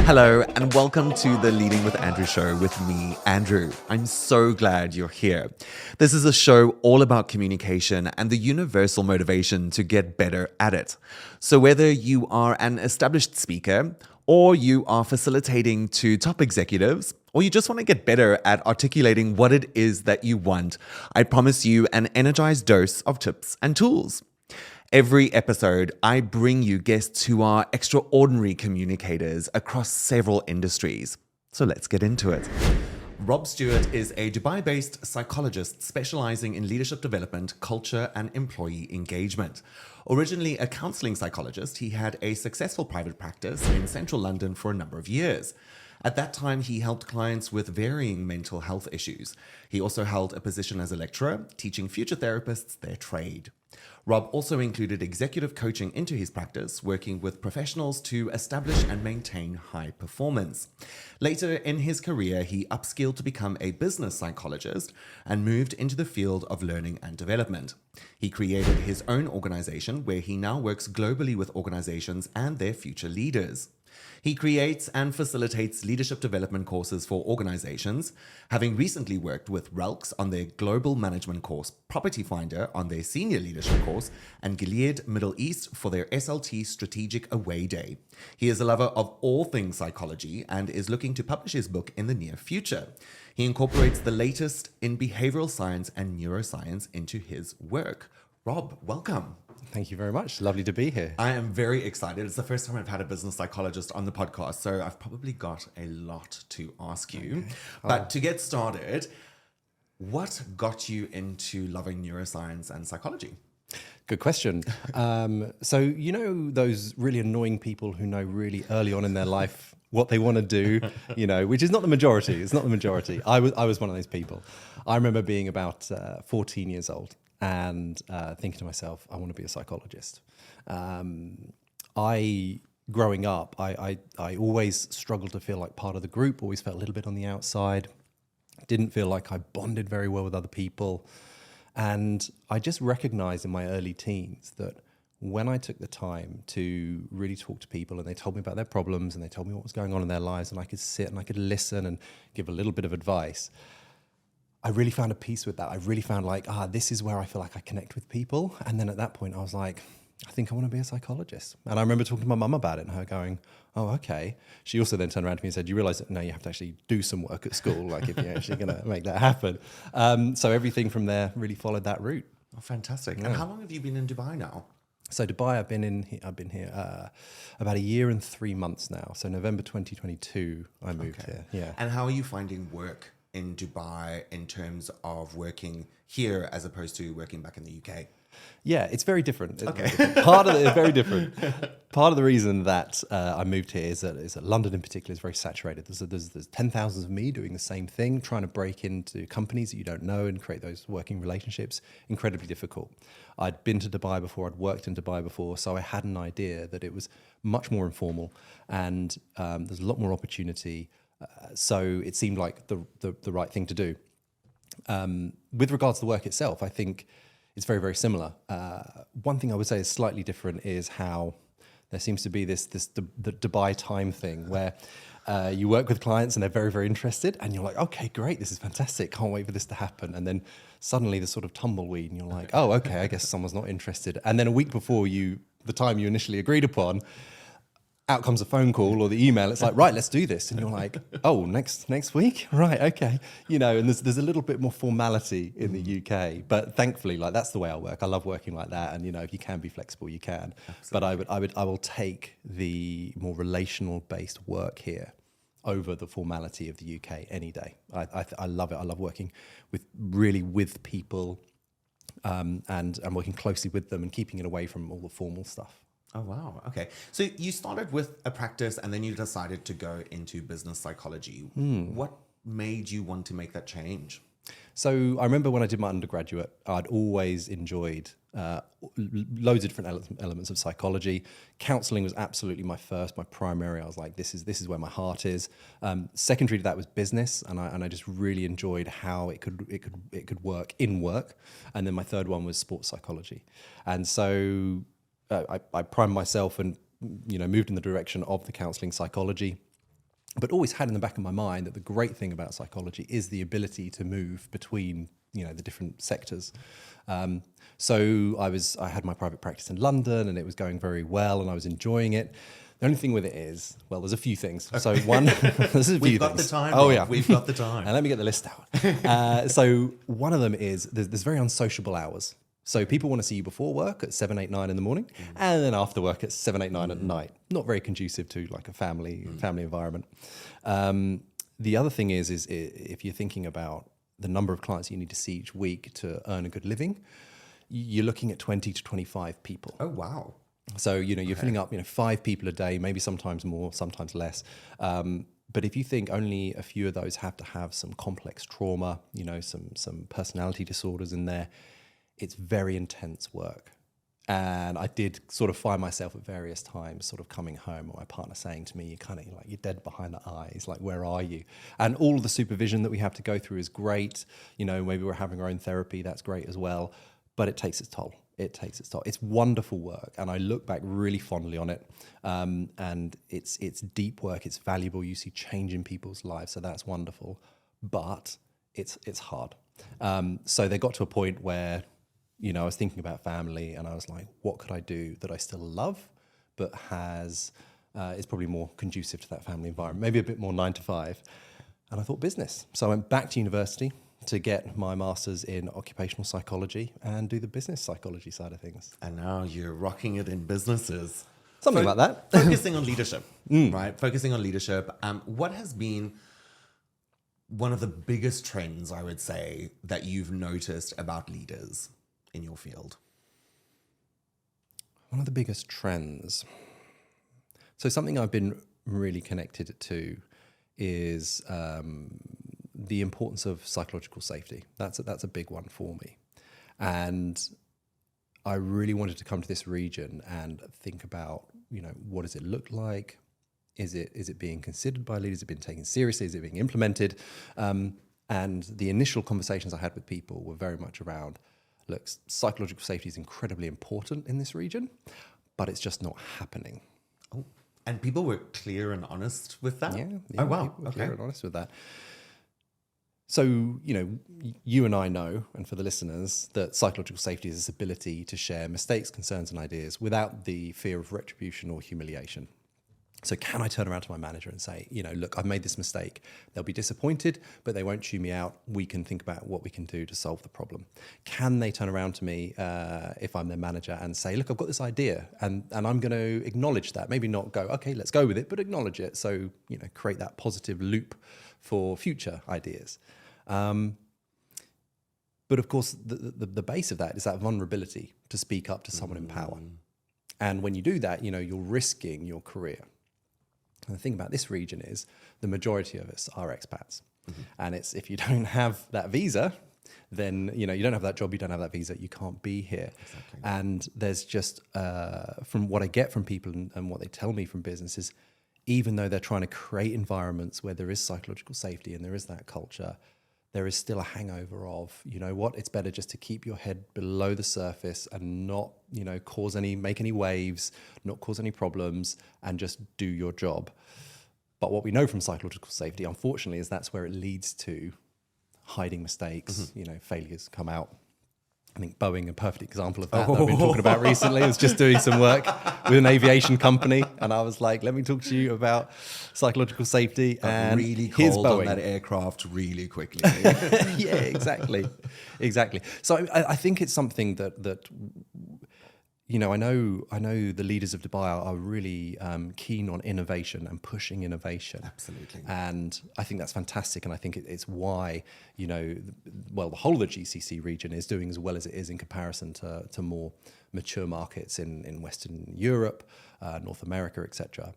Hello, and welcome to the Leading with Andrew show with me, Andrew. I'm so glad you're here. This is a show all about communication and the universal motivation to get better at it. So whether you are an established speaker, or you are facilitating to top executives, or you just want to get better at articulating what it is that you want, I promise you an energized dose of tips and tools. Every episode, I bring you guests who are extraordinary communicators across several industries. So let's get into it. Rob Stewart is a Dubai-based psychologist specializing in leadership development, culture, and employee engagement. Originally a counseling psychologist, he had a successful private practice in central London for a number of years. At that time, he helped clients with varying mental health issues. He also held a position as a lecturer, teaching future therapists their trade. Rob also included executive coaching into his practice, working with professionals to establish and maintain high performance. Later in his career, he upskilled to become a business psychologist and moved into the field of learning and development. He created his own organization where he now works globally with organizations and their future leaders. He creates and facilitates leadership development courses for organizations, having recently worked with Relks on their global management course, Property Finder on their senior leadership course, and Gilead Middle East for their SLT Strategic Away Day. He is a lover of all things psychology and is looking to publish his book in the near future. He incorporates the latest in behavioral science and neuroscience into his work. Rob, welcome. Thank you very much. Lovely to be here. I am very excited. It's the first time I've had a business psychologist on the podcast, so I've probably got a lot to ask you. Okay. But to get started, what got you into loving neuroscience and psychology? Good question. So you know those really annoying people who know really early on in their life what they want to do, which is not the majority. It's not the majority. I was one of those people. I remember being about 14 years old. And thinking to myself, I want to be a psychologist. Growing up, I always struggled to feel like part of the group, always felt a little bit on the outside, didn't feel like I bonded very well with other people. And I just recognized in my early teens that when I took the time to really talk to people and they told me about their problems and they told me what was going on in their lives and I could sit and I could listen and give a little bit of advice, I really found a peace with that. I really found this is where I feel like I connect with people. And then at that point, I was like, I think I want to be a psychologist. And I remember talking to my mum about it and her going, oh, okay. She also then turned around to me and said, you realize that now you have to actually do some work at school, like if you're actually going to make that happen. So everything from there really followed that route. Oh, fantastic. Yeah. And how long have you been in Dubai now? So Dubai, I've been here about a year and 3 months now. So November 2022, I moved here. Yeah. And how are you finding work in Dubai in terms of working here as opposed to working back in the UK? Yeah, it's very different. Okay. Very different. Part of the reason that I moved here is that London in particular is very saturated. There's 10,000 of me doing the same thing, trying to break into companies that you don't know and create those working relationships. Incredibly difficult. I'd been to Dubai before, I'd worked in Dubai before, so I had an idea that it was much more informal and there's a lot more opportunity. So it seemed like the right thing to do. With regards to the work itself, I think it's very, very similar. One thing I would say is slightly different is how there seems to be the Dubai time thing where you work with clients and they're very, very interested and you're like, okay, great, this is fantastic, can't wait for this to happen. And then suddenly there's sort of tumbleweed and you're like, oh, okay, I guess someone's not interested. And then a week before the time you initially agreed upon, out comes a phone call or the email. It's like, right, let's do this. And you're like, oh, next week? Right, okay. And there's a little bit more formality in the UK. But thankfully, that's the way I work. I love working like that. And, if you can be flexible, you can. Absolutely. But I will take the more relational based work here over the formality of the UK any day. I love it. I love working with people and working closely with them and keeping it away from all the formal stuff. Oh, wow. Okay. So you started with a practice and then you decided to go into business psychology. What made you want to make that change? So I remember when I did my undergraduate, I'd always enjoyed loads of different elements of psychology. Counseling was absolutely my primary. I was like, this is where my heart is. Secondary to that was business, and I just really enjoyed how it could work in work. And then my third one was sports psychology. And so I primed myself and moved in the direction of the counseling psychology. but always had in the back of my mind that the great thing about psychology is the ability to move between, the different sectors. So I had my private practice in London, and it was going very well, and I was enjoying it. The only thing with it is, well, there's a few things. Okay. So one, there's a few We've got things. the time. Oh, Rob. yeah. We've got the time. And let me get the list out. So one of them is there's very unsociable hours. So people want to see you before work at 7, 8, 9 in the morning, and then after work at 7, 8, 9 at night. Not very conducive to like a family environment. The other thing is if you're thinking about the number of clients you need to see each week to earn a good living, you're looking at 20 to 25 people. Oh, wow. So, you're filling up, 5 people a day, maybe sometimes more, sometimes less. But if you think only a few of those have to have some complex trauma, some personality disorders in there, it's very intense work. And I did sort of find myself at various times sort of coming home, or my partner saying to me, you're dead behind the eyes, like, where are you? And all the supervision that we have to go through is great. Maybe we're having our own therapy, that's great as well. But it takes its toll. It's wonderful work, and I look back really fondly on it. And it's deep work. It's valuable. You see change in people's lives, so that's wonderful. But it's hard. So they got to a point where, I was thinking about family, and I was like, what could I do that I still love, but is probably more conducive to that family environment, maybe a bit more 9 to 5. And I thought business. So I went back to university to get my master's in occupational psychology and do the business psychology side of things. And now you're rocking it in businesses. Something like that. Focusing on leadership, right? Focusing on leadership. What has been one of the biggest trends, I would say, that you've noticed about leaders in your field? One of the biggest trends. So something I've been really connected to is the importance of psychological safety. That's a big one for me. And I really wanted to come to this region and think about, what does it look like? Is it being considered by leaders? Is it being taken seriously? Is it being implemented? And the initial conversations I had with people were very much around, look, psychological safety is incredibly important in this region, but it's just not happening. Oh, and people were clear and honest with that? Yeah. Oh, wow. People were clear and honest with that. So, you and I know, and for the listeners, that psychological safety is this ability to share mistakes, concerns, and ideas without the fear of retribution or humiliation. So can I turn around to my manager and say, look, I've made this mistake. They'll be disappointed, but they won't chew me out. We can think about what we can do to solve the problem. Can they turn around to me if I'm their manager and say, look, I've got this idea, and I'm going to acknowledge that. Maybe not go, okay, let's go with it, but acknowledge it. So, create that positive loop for future ideas. But of course, the base of that is that vulnerability to speak up to someone in power. And when you do that, you're risking your career. And the thing about this region is the majority of us are expats. And it's, if you don't have that visa, then, you don't have that job, you don't have that visa, you can't be here. Exactly. And there's just, from what I get from people and what they tell me from businesses, even though they're trying to create environments where there is psychological safety and there is that culture, there is still a hangover of, it's better just to keep your head below the surface and not, make any waves, not cause any problems, and just do your job. But what we know from psychological safety, unfortunately, is that's where it leads to hiding mistakes, failures come out. I think Boeing, a perfect example of that I've been talking about recently. I was just doing some work with an aviation company, and I was like, let me talk to you about psychological safety. And really here's cold Boeing. on that aircraft really quickly. Yeah, exactly. So I think it's something that I know the leaders of Dubai are really keen on innovation and pushing innovation. Absolutely. And I think that's fantastic. And I think it's why, the whole of the GCC region is doing as well as it is in comparison to more mature markets in Western Europe, North America, etc.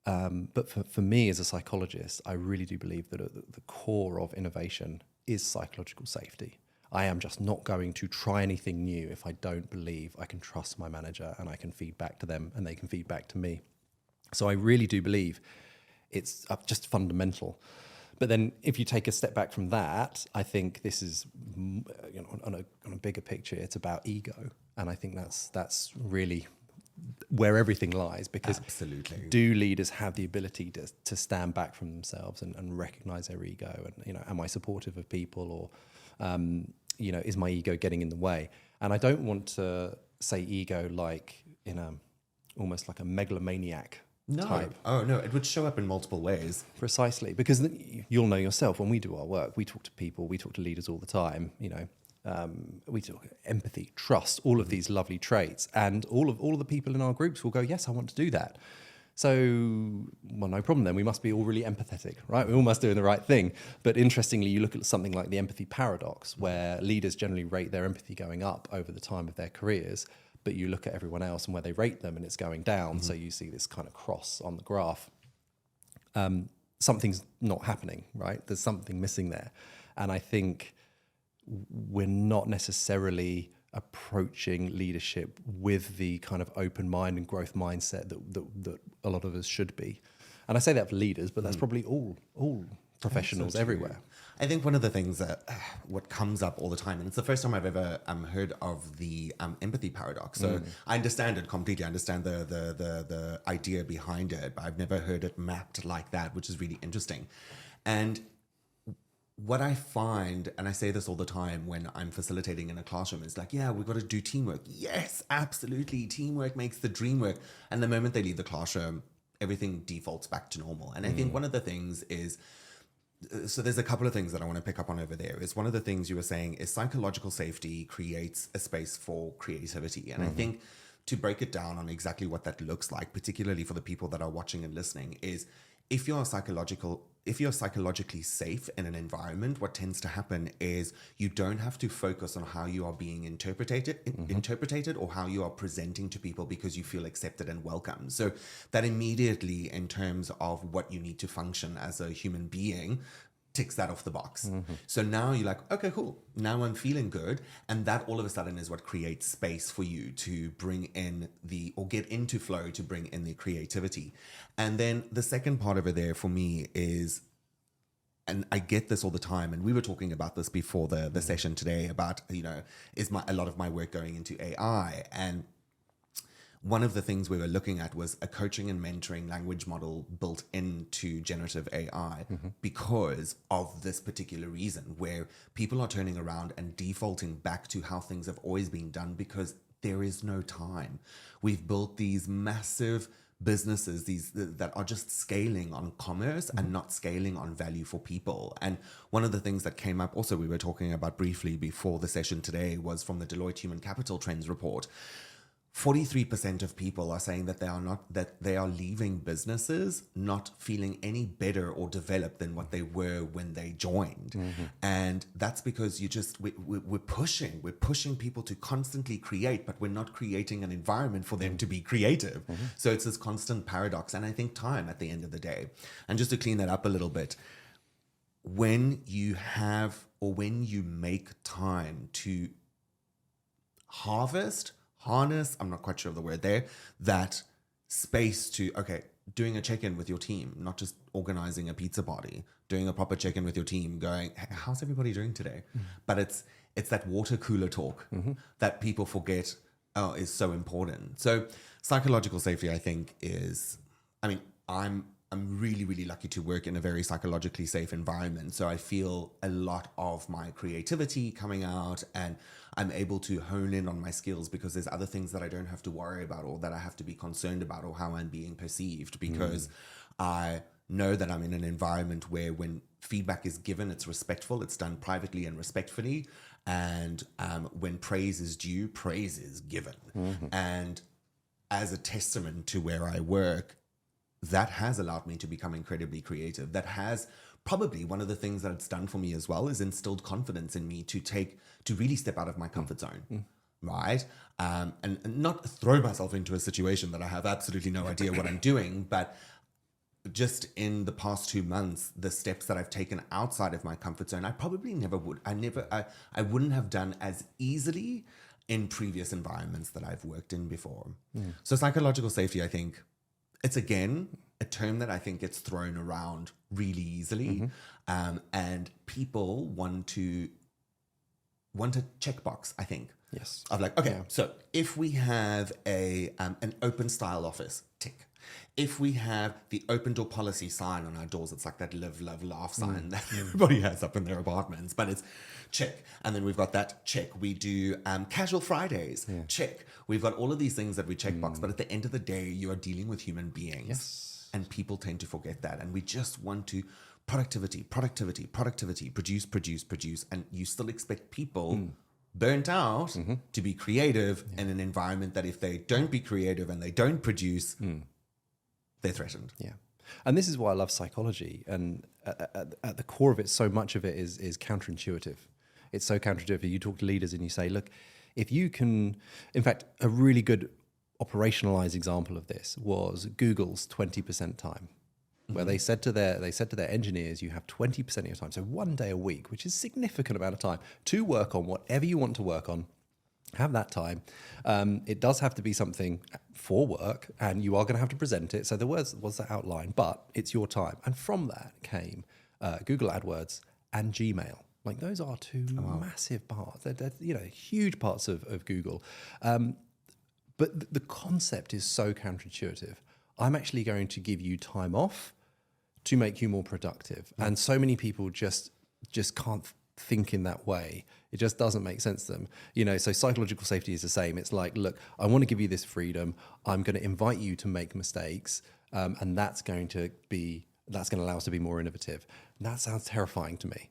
But for me as a psychologist, I really do believe that at the core of innovation is psychological safety. I am just not going to try anything new if I don't believe I can trust my manager and I can feed back to them and they can feed back to me. So I really do believe it's just fundamental. But then if you take a step back from that, I think this is, on a bigger picture, it's about ego. And I think that's really where everything lies, because Absolutely. do leaders have the ability to stand back from themselves and recognize their ego? And, you know, am I supportive of people, or, you know, is my ego getting in the way? And I don't want to say ego like in a, almost like a megalomaniac type. Oh, no, it would show up in multiple ways. Precisely, because you'll know yourself, when we do our work, we talk to people, we talk to leaders all the time, you know, we talk empathy, trust, all of these lovely traits, and all of the people in our groups will go, yes, I want to do that. So, well, no problem then. We must be all really empathetic, right? We all must doing the right thing. But interestingly, you look at something like the empathy paradox, where leaders generally rate their empathy going up over the time of their careers, but you look at everyone else and where they rate them and it's going down. So you see this kind of cross on the graph. Something's not happening, right? There's something missing there. And I think we're not necessarily approaching leadership with the kind of open mind and growth mindset that a lot of us should be. And I say that for leaders, but that's probably all professionals everywhere. I think one of the things that what comes up all the time, and it's the first time I've ever heard of the empathy paradox. So I understand it completely. I understand the idea behind it, but I've never heard it mapped like that, which is really interesting. And what I find, and I say this all the time when I'm facilitating in a classroom, is like, yeah, we've got to do teamwork. Yes, absolutely. Teamwork makes the dream work. And the moment they leave the classroom, everything defaults back to normal. And I think one of the things is, so there's a couple of things that I want to pick up on over there. Is one of the things you were saying is psychological safety creates a space for creativity. And I think to break it down on exactly what that looks like, particularly for the people that are watching and listening, is if you're psychologically safe in an environment, what tends to happen is you don't have to focus on how you are being interpreted or how you are presenting to people, because you feel accepted and welcome. So that immediately, in terms of what you need to function as a human being, ticks that off the box. So now you're like, okay, cool. Now I'm feeling good. And that all of a sudden is what creates space for you to bring in or get into flow, to bring in the creativity. And then the second part over there for me is, and I get this all the time, and we were talking about this before the session today about, you know, a lot of my work going into AI. And one of the things we were looking at was a coaching and mentoring language model built into generative AI because of this particular reason, where people are turning around and defaulting back to how things have always been done because there is no time. We've built these massive businesses, that are just scaling on commerce and not scaling on value for people. And one of the things that came up also, we were talking about briefly before the session today, was from the Deloitte Human Capital Trends report. 43% of people are saying that they are leaving businesses not feeling any better or developed than what they were when they joined. And that's because we're pushing people to constantly create, but we're not creating an environment for them to be creative. So it's this constant paradox. And I think time at the end of the day, and just to clean that up a little bit, when you make time to harness, I'm not quite sure of the word there, that space to, okay, doing a check-in with your team, not just organizing a pizza party, doing a proper check-in with your team, going, how's everybody doing today? But it's that water cooler talk that people forget is so important. So psychological safety, I think, is, I mean, I'm really, really lucky to work in a very psychologically safe environment. So I feel a lot of my creativity coming out, and I'm able to hone in on my skills because there's other things that I don't have to worry about or that I have to be concerned about, or how I'm being perceived, because I know that I'm in an environment where when feedback is given, it's respectful, it's done privately and respectfully. And when praise is due, praise is given. And as a testament to where I work, that has allowed me to become incredibly creative. That has probably, one of the things that it's done for me as well, is instilled confidence in me to really step out of my comfort zone, right? And not throw myself into a situation that I have absolutely no idea what I'm doing, but just in the past 2 months, the steps that I've taken outside of my comfort zone, I probably never would. I wouldn't have done as easily in previous environments that I've worked in before. So psychological safety, I think, it's again a term that I think gets thrown around really easily, and people want a checkbox, I think, Yes. Of like, okay, so if we have an open style office, tick. If we have the open door policy sign on our doors, it's like that live, love, laugh sign that everybody has up in their apartments, but it's check. And then we've got that check. We do casual Fridays, check. We've got all of these things that we check box, but at the end of the day, you are dealing with human beings. Yes. And people tend to forget that. And we just want to productivity, produce. And you still expect people burnt out to be creative in an environment that if they don't be creative and they don't produce, they're threatened. Yeah. And this is why I love psychology. And at the core of it, so much of it is counterintuitive. It's so counterintuitive. You talk to leaders and you say, look, if you can, in fact, a really good operationalized example of this was Google's 20% time, where they said to their engineers, you have 20% of your time, so 1 day a week, which is a significant amount of time, to work on whatever you want to work on. Have that time. It does have to be something for work, and you are going to have to present it. So there was that outline, but it's your time. And from that came Google AdWords and Gmail. Like those are two massive parts. They're huge parts of Google. But the concept is so counterintuitive. I'm actually going to give you time off to make you more productive. And so many people just can't think in that way. It just doesn't make sense to them. So psychological safety is the same. It's like, look, I want to give you this freedom. I'm going to invite you to make mistakes. And that's going to allow us to be more innovative. And that sounds terrifying to me,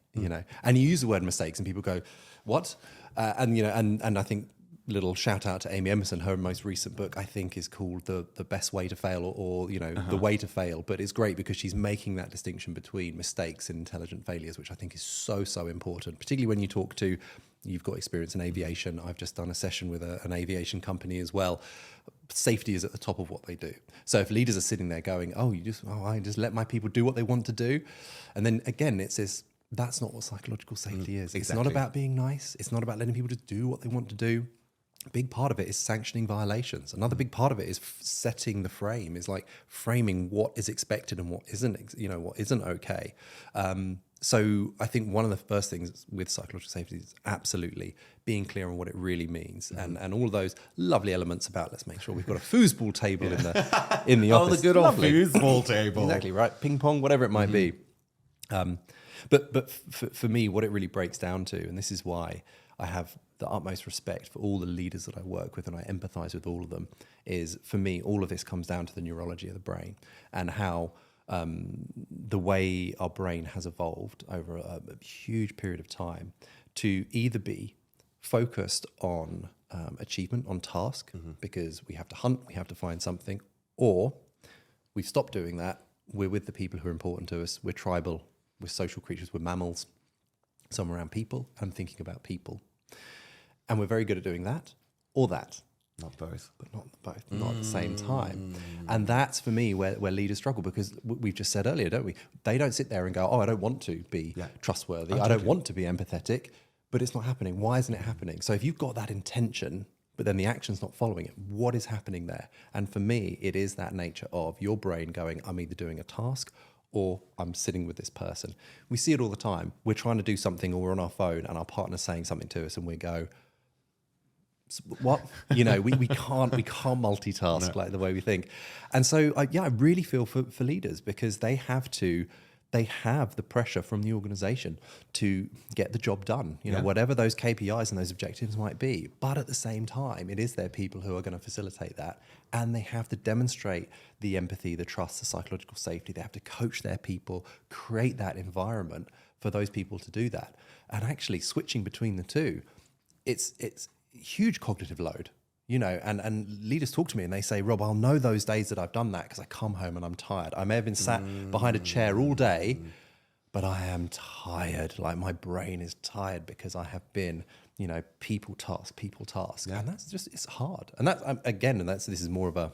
And you use the word mistakes and people go, what? And I think little shout out to Amy Emerson, her most recent book, I think, is called The Best Way to Fail or The Way to Fail. But it's great because she's making that distinction between mistakes and intelligent failures, which I think is so, so important, particularly when you talk to, you've got experience in aviation. I've just done a session with an aviation company as well. Safety is at the top of what they do. So if leaders are sitting there going, I just let my people do what they want to do. And then again, it's this, that's not what psychological safety is. Exactly. It's not about being nice. It's not about letting people just do what they want to do. A big part of it is sanctioning violations. Another big part of it is setting the frame, is like framing what is expected and what isn't, what isn't okay. So I think one of the first things with psychological safety is absolutely being clear on what it really means, and all of those lovely elements about let's make sure we've got a foosball table in the office. Oh, the good old foosball table. Exactly right, ping pong, whatever it might be. But for me, what it really breaks down to, and this is why I have the utmost respect for all the leaders that I work with and I empathize with all of them, is for me, all of this comes down to the neurology of the brain and how the way our brain has evolved over a huge period of time to either be focused on achievement, on task, because we have to hunt, we have to find something, or we've stopped doing that, we're with the people who are important to us, we're tribal, we're social creatures, we're mammals, so I'm around people, I'm thinking about people. And we're very good at doing that or that. Not both. But not both, not at the same time. And that's, for me, where leaders struggle, because we've just said earlier, don't we? They don't sit there and go, I don't want to be trustworthy. I don't want to be empathetic, but it's not happening. Why isn't it happening? So if you've got that intention, but then the action's not following it, what is happening there? And for me, it is that nature of your brain going, I'm either doing a task or I'm sitting with this person. We see it all the time. We're trying to do something or we're on our phone and our partner's saying something to us and we go, what? We can't multitask like the way we think. And so I really feel for leaders, because they have the pressure from the organization to get the job done, whatever those KPIs and those objectives might be. But at the same time, it is their people who are going to facilitate that. And they have to demonstrate the empathy, the trust, the psychological safety. They have to coach their people, create that environment for those people to do that. And actually switching between the two, it's huge cognitive load, and leaders talk to me and they say, Rob, I'll know those days that I've done that because I come home and I'm tired. I may have been sat behind a chair all day, but I am tired. Like my brain is tired because I have been, people task. Yeah. And that's just, it's hard. And that, this is more of a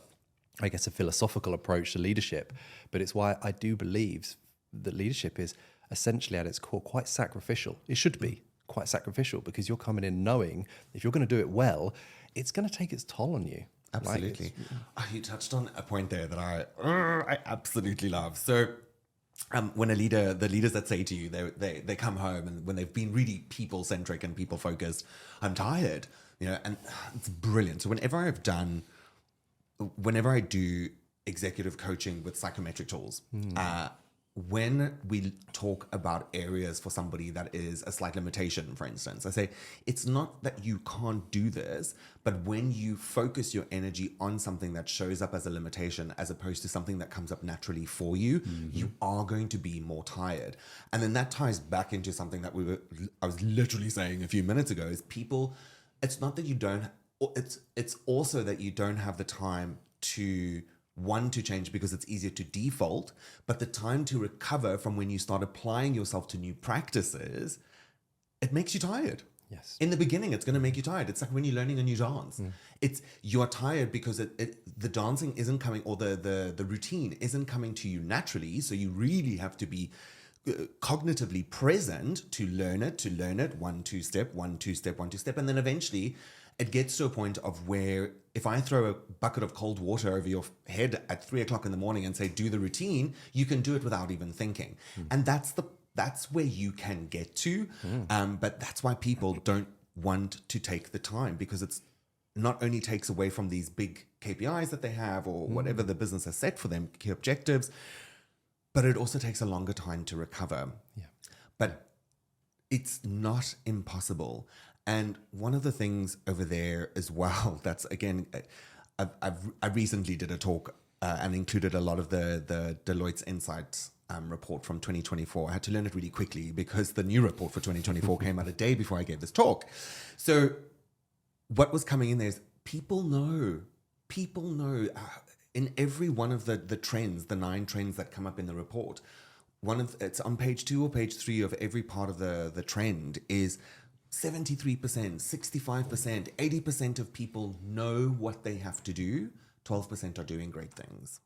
philosophical approach to leadership, but it's why I do believe that leadership is essentially at its core quite sacrificial. It should be quite sacrificial, because you're coming in knowing if you're going to do it well, it's going to take its toll on you. Absolutely. You touched on a point there that I absolutely love. So when the leaders that say to you, they come home and when they've been really people-centric and people-focused, I'm tired. And it's brilliant. So whenever I do executive coaching with psychometric tools, when we talk about areas for somebody that is a slight limitation, for instance, I say it's not that you can't do this, but when you focus your energy on something that shows up as a limitation as opposed to something that comes up naturally for you, you are going to be more tired. And then that ties back into something that I was literally saying a few minutes ago is people, it's not that you don't, it's also that you don't have the time to change because it's easier to default, but the time to recover from when you start applying yourself to new practices, it makes you tired. Yes. In the beginning, it's going to make you tired. It's like when you're learning a new dance. You're tired because the dancing isn't coming, or the routine isn't coming to you naturally. So you really have to be cognitively present to learn it, 1, 2 step, 1, 2 step, 1, 2 step. And then eventually it gets to a point of where if I throw a bucket of cold water over your head at 3 o'clock in the morning and say, do the routine, you can do it without even thinking. And that's where you can get to. But that's why people don't want to take the time, because it's not only takes away from these big KPIs that they have or whatever the business has set for them, key objectives, but it also takes a longer time to recover. Yeah. But it's not impossible. And one of the things over there as well, that's again, I recently did a talk and included a lot of the Deloitte's Insights report from 2024. I had to learn it really quickly because the new report for 2024 came out a day before I gave this talk. So what was coming in there is people know in every one of the trends, the 9 trends that come up in the report, it's on page 2 or page 3 of every part of the trend is 73%, 65%, 80% of people know what they have to do. 12% are doing great things.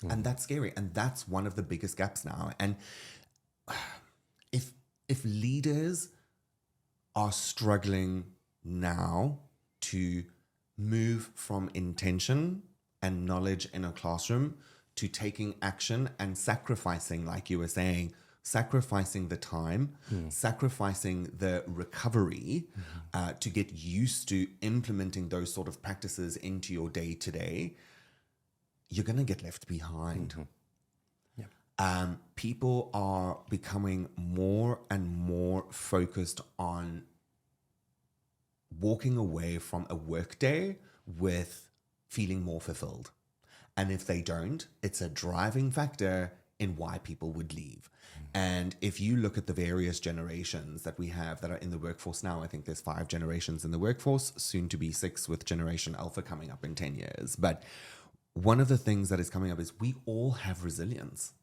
And that's scary. And that's one of the biggest gaps now. And if leaders are struggling now to move from intention and knowledge in a classroom to taking action and sacrificing, like you were saying, sacrificing the time, sacrificing the recovery to get used to implementing those sort of practices into your day to day, you're going to get left behind. People are becoming more and more focused on walking away from a workday with feeling more fulfilled. And if they don't, it's a driving factor in why people would leave. And if you look at the various generations that we have that are in the workforce now, I think there's 5 generations in the workforce, soon to be 6 with Generation Alpha coming up in 10 years. But one of the things that is coming up is we all have resilience.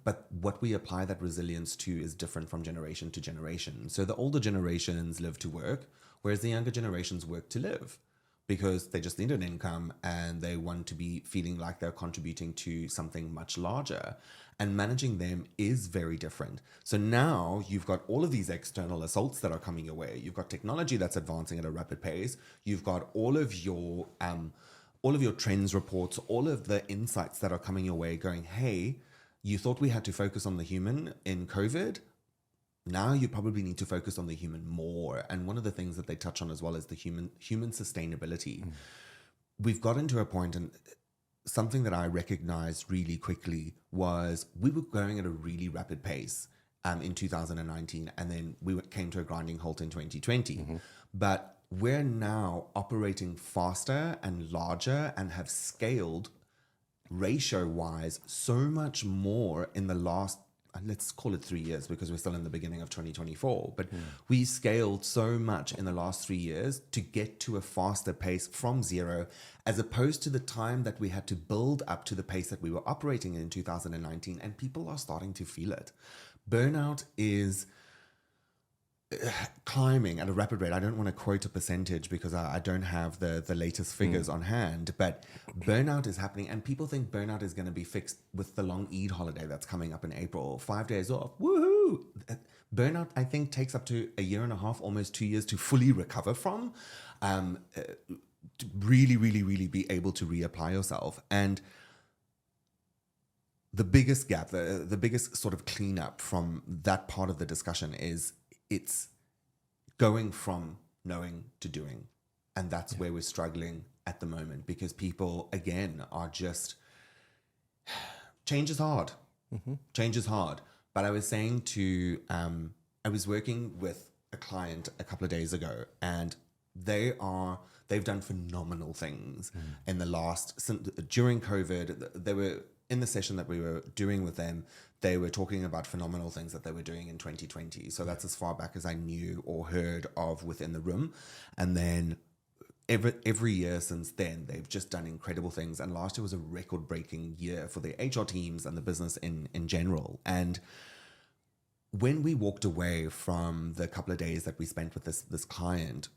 But what we apply that resilience to is different from generation to generation. So the older generations live to work, whereas the younger generations work to live, because they just need an income and they want to be feeling like they're contributing to something much larger. And managing them is very different. So now you've got all of these external assaults that are coming your way. You've got technology that's advancing at a rapid pace. You've got all of your trends reports, all of the insights that are coming your way going, hey, you thought we had to focus on the human in COVID. Now you probably need to focus on the human more. And one of the things that they touch on as well is the human sustainability. We've gotten to a point, and something that I recognized really quickly was we were going at a really rapid pace in 2019, and then we came to a grinding halt in 2020. But we're now operating faster and larger and have scaled ratio-wise so much more in the last, let's call it 3 years because we're still in the beginning of 2024, but we scaled so much in the last 3 years to get to a faster pace from zero, as opposed to the time that we had to build up to the pace that we were operating in 2019, and people are starting to feel it. Burnout is climbing at a rapid rate. I don't want to quote a percentage because I don't have the latest figures on hand, but burnout is happening, and people think burnout is going to be fixed with the long Eid holiday that's coming up in April, 5 days off. Woohoo! Burnout, I think, takes up to a year and a half, almost 2 years to fully recover from, to really, really, really be able to reapply yourself. And the biggest gap, the biggest sort of cleanup from that part of the discussion is it's going from knowing to doing. And that's where we're struggling at the moment, because people, again, are just, change is hard. Change is hard. But I was saying to, I was working with a client a couple of days ago, and they've done phenomenal things in the during COVID. They were in the session that we were doing with them. They were talking about phenomenal things that they were doing in 2020. So that's as far back as I knew or heard of within the room. And then every year since then, they've just done incredible things. And last year was a record-breaking year for the HR teams and the business in general. And when we walked away from the couple of days that we spent with this client,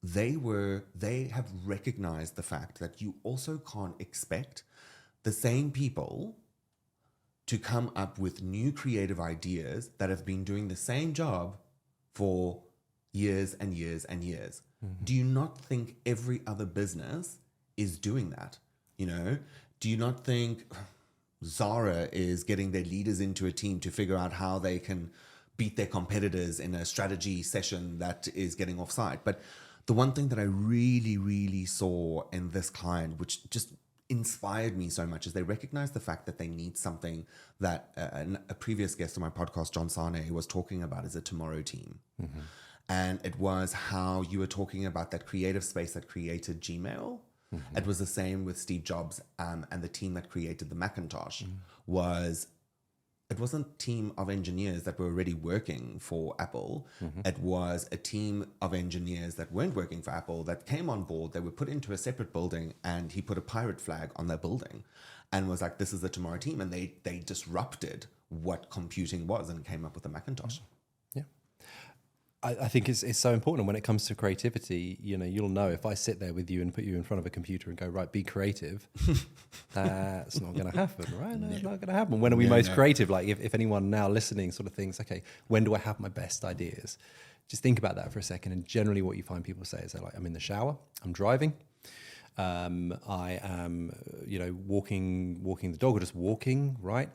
they have recognized the fact that you also can't expect the same people to come up with new creative ideas that have been doing the same job for years and years and years. Do you not think every other business is doing that? You know, do you not think Zara is getting their leaders into a team to figure out how they can beat their competitors in a strategy session that is getting offside? But the one thing that I really, really saw in this client, which just inspired me so much, is they recognized the fact that they need something that a previous guest on my podcast, John Sane, was talking about, is a tomorrow team. And it was how you were talking about that creative space that created Gmail. It was the same with Steve Jobs and the team that created the Macintosh. It wasn't a team of engineers that were already working for Apple. It was a team of engineers that weren't working for Apple that came on board. They were put into a separate building, and he put a pirate flag on their building and was like, this is the tomorrow team. And they disrupted what computing was and came up with the Macintosh. I think it's so important when it comes to creativity. You know, you'll know if I sit there with you and put you in front of a computer and go, right, be creative, that's not going to happen, right? No, it's not going to happen. When are we most creative? Like if anyone now listening sort of thinks, okay, when do I have my best ideas? Just think about that for a second. And generally what you find people say is they're like, I'm in the shower, I'm driving, I am, walking the dog, or just walking, right?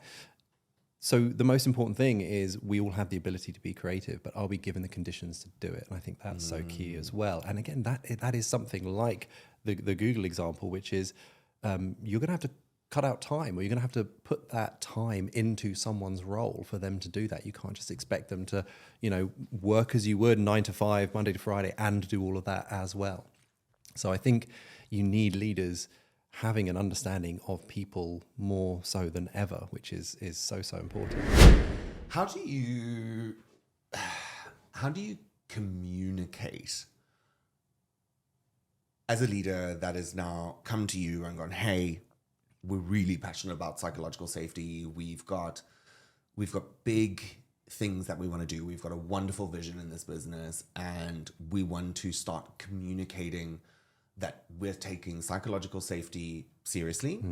So the most important thing is we all have the ability to be creative, but are we given the conditions to do it? And I think that's so key as well. And again, that is something like the Google example, which is you're going to have to cut out time, or you're going to have to put that time into someone's role for them to do that. You can't just expect them to, work as you would 9 to 5, Monday to Friday, and do all of that as well. So I think you need leaders having an understanding of people more so than ever, which is so important. How do you communicate as a leader that has now come to you and gone, hey, we're really passionate about psychological safety. We've got big things that we want to do. We've got a wonderful vision in this business, and we want to start communicating that we're taking psychological safety seriously,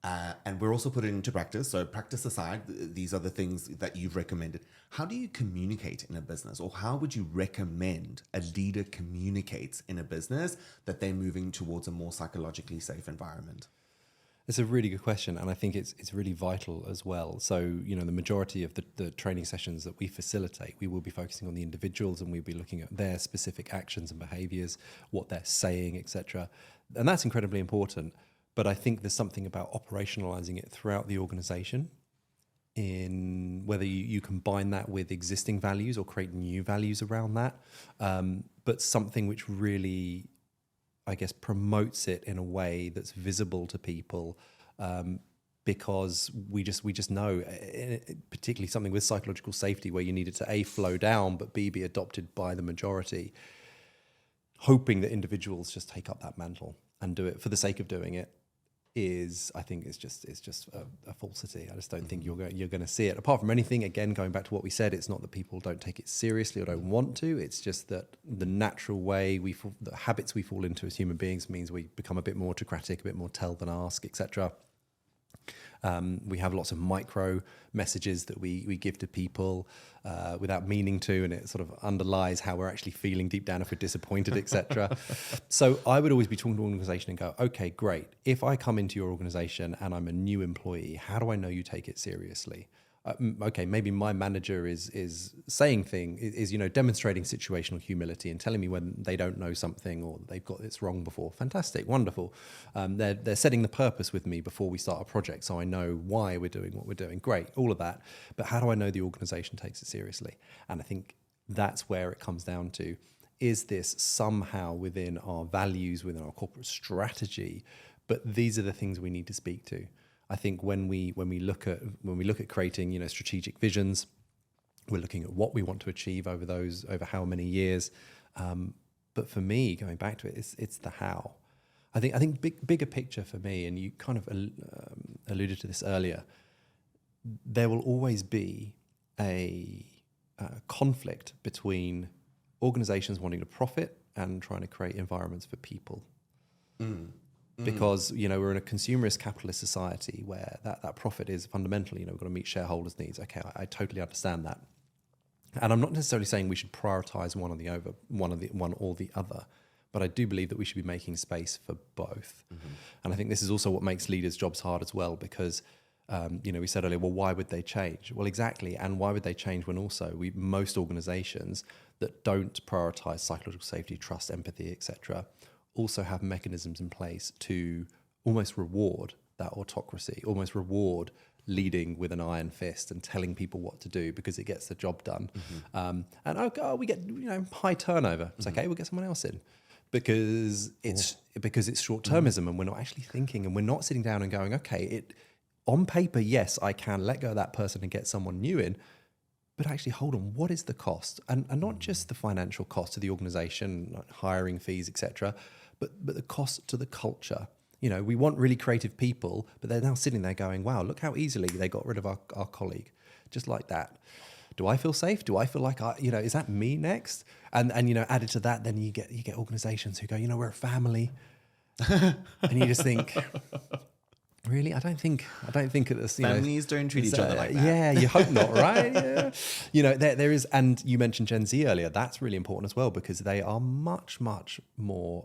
and we're also putting it into practice. So practice aside, these are the things that you've recommended. How do you communicate in a business, or how would you recommend a leader communicates in a business that they're moving towards a more psychologically safe environment? It's a really good question, and I think it's really vital as well. So, the majority of the training sessions that we facilitate, we will be focusing on the individuals, and we'll be looking at their specific actions and behaviors, what they're saying, etc. And that's incredibly important. But I think there's something about operationalizing it throughout the organization, in whether you combine that with existing values or create new values around that, but something which really, I guess, promotes it in a way that's visible to people, because we just know, particularly something with psychological safety, where you need it to A, flow down, but B, be adopted by the majority. Hoping that individuals just take up that mantle and do it for the sake of doing it I think it's just a falsity. I just don't think you're going to see it. Apart from anything, again, going back to what we said, it's not that people don't take it seriously or don't want to. It's just that the natural way the habits we fall into as human beings means we become a bit more autocratic, a bit more tell than ask, etc. We have lots of micro messages that we give to people without meaning to, and it sort of underlies how we're actually feeling deep down if we're disappointed, etc. So I would always be talking to an organization and go, okay, great. If I come into your organization and I'm a new employee, how do I know you take it seriously? okay, maybe my manager is saying demonstrating situational humility and telling me when they don't know something or they've got this wrong before. Fantastic, wonderful. They're setting the purpose with me before we start a project, so I know why we're doing what we're doing. Great, all of that. But how do I know the organization takes it seriously? And I think that's where it comes down to: is this somehow within our values, within our corporate strategy? But these are the things we need to speak to. I think when we look at creating strategic visions, we're looking at what we want to achieve over how many years. But for me, going back to it, it's the how. I think bigger picture for me, and you kind of alluded to this earlier. There will always be a conflict between organizations wanting to profit and trying to create environments for people. Because we're in a consumerist capitalist society where that profit is fundamentally, we've got to meet shareholders' needs. Okay, I totally understand that, and I'm not necessarily saying we should prioritize one or the other, but I do believe that we should be making space for both. And I think this is also what makes leaders' jobs hard as well, because we said earlier, well, why would they change? Well, exactly, and why would they change when also most organizations that don't prioritize psychological safety, trust, empathy, etc., also have mechanisms in place to almost reward that autocracy, almost reward leading with an iron fist and telling people what to do because it gets the job done. We get high turnover. It's okay, we'll get someone else in because it's short-termism and we're not actually thinking and we're not sitting down and going, okay, on paper, yes, I can let go of that person and get someone new in. But actually, hold on, what is the cost? And not just the financial cost to the organization, like hiring fees, etc., but the cost to the culture. We want really creative people, but they're now sitting there going, wow, look how easily they got rid of our colleague. Just like that. Do I feel safe? Do I feel like, is that me next? And added to that, then you get organizations who go, we're a family. And you just think... Really, I don't think at this. Families don't treat each other like that. Yeah, you hope not, right? Yeah, there is, and you mentioned Gen Z earlier. That's really important as well because they are much more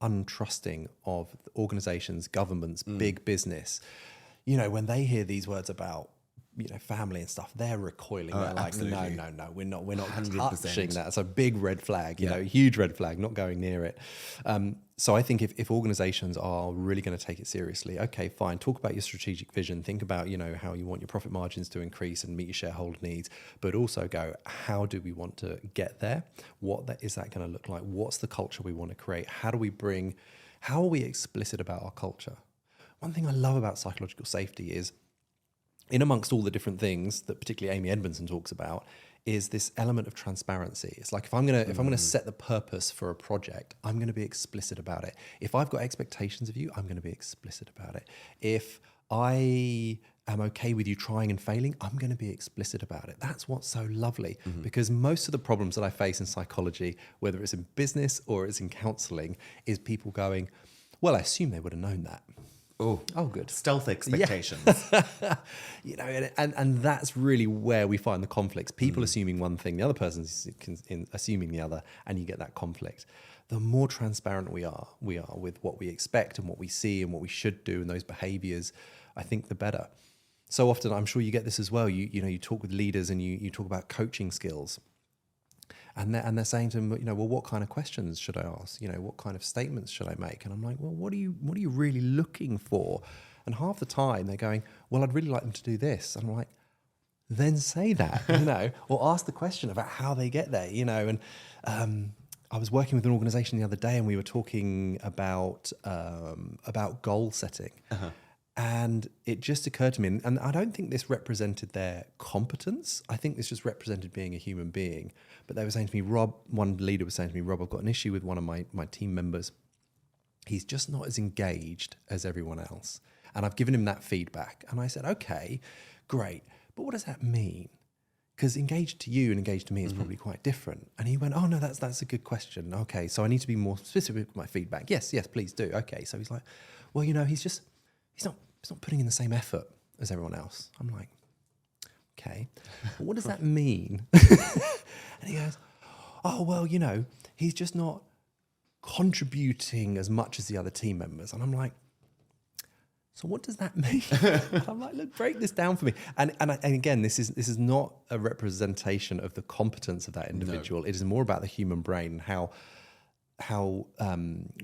untrusting of organisations, governments, big business. When they hear these words about family and stuff, they're recoiling. They're like, absolutely. No, we're not 100%. touching that. It's a big red flag, huge red flag, not going near it. So I think if organizations are really going to take it seriously, okay, fine, talk about your strategic vision, think about, how you want your profit margins to increase and meet your shareholder needs, but also go, how do we want to get there? Is that going to look like? What's the culture we want to create? How are we explicit about our culture? One thing I love about psychological safety is, in amongst all the different things that particularly Amy Edmondson talks about, is this element of transparency. It's like if I'm gonna set the purpose for a project, I'm gonna be explicit about it. If I've got expectations of you, I'm gonna be explicit about it. If I am okay with you trying and failing, I'm gonna be explicit about it. That's what's so lovely because most of the problems that I face in psychology, whether it's in business or it's in counseling, is people going, well, I assume they would have known that. Oh, good. Stealth expectations. Yeah. And that's really where we find the conflicts. People assuming one thing, the other person's assuming the other, and you get that conflict. The more transparent we are with what we expect and what we see and what we should do and those behaviors, I think the better. So often, I'm sure you get this as well. You talk with leaders and you talk about coaching skills. And they're saying to them, well, what kind of questions should I ask? What kind of statements should I make? And I'm like, well, what are you really looking for? And half the time they're going, well, I'd really like them to do this. And I'm like, then say that, or ask the question about how they get there, And I was working with an organization the other day and we were talking about goal setting. And it just occurred to me, and I don't think this represented their competence. I think this just represented being a human being. But they were saying to me, Rob, one leader was saying to me, Rob, I've got an issue with one of my team members. He's just not as engaged as everyone else. And I've given him that feedback. And I said, okay, great. But what does that mean? Because engaged to you and engaged to me is probably quite different. And he went, oh, no, that's a good question. Okay, so I need to be more specific with my feedback. Yes, please do. Okay, so he's like, well, he's not putting in the same effort as everyone else. I'm like, okay, but what does that mean? And he goes, oh, well, he's just not contributing as much as the other team members. And I'm like, so what does that mean? And I'm like, look, break this down for me. And again, this is not a representation of the competence of that individual. No. It is more about the human brain and how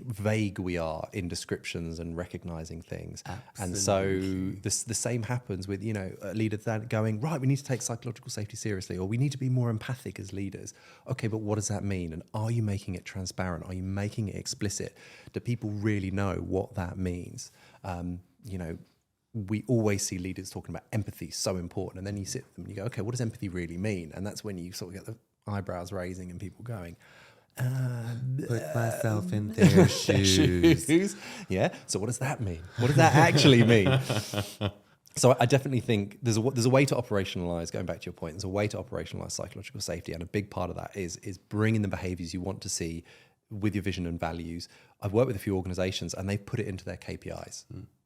vague we are in descriptions and recognizing things. Absolutely. And so the same happens with, a leader that going, right, we need to take psychological safety seriously, or we need to be more empathic as leaders. Okay, but what does that mean? And are you making it transparent? Are you making it explicit? Do people really know what that means? We always see leaders talking about empathy, so important. And then you sit with them and you go, okay, what does empathy really mean? And that's when you sort of get the eyebrows raising and people going, put myself in their shoes. Yeah. So what does that mean? What does that actually mean? So I definitely think there's a way to operationalize, going back to your point, there's a way to operationalize psychological safety. And a big part of that is bringing the behaviors you want to see with your vision and values. I've worked with a few organizations and they've put it into their KPIs.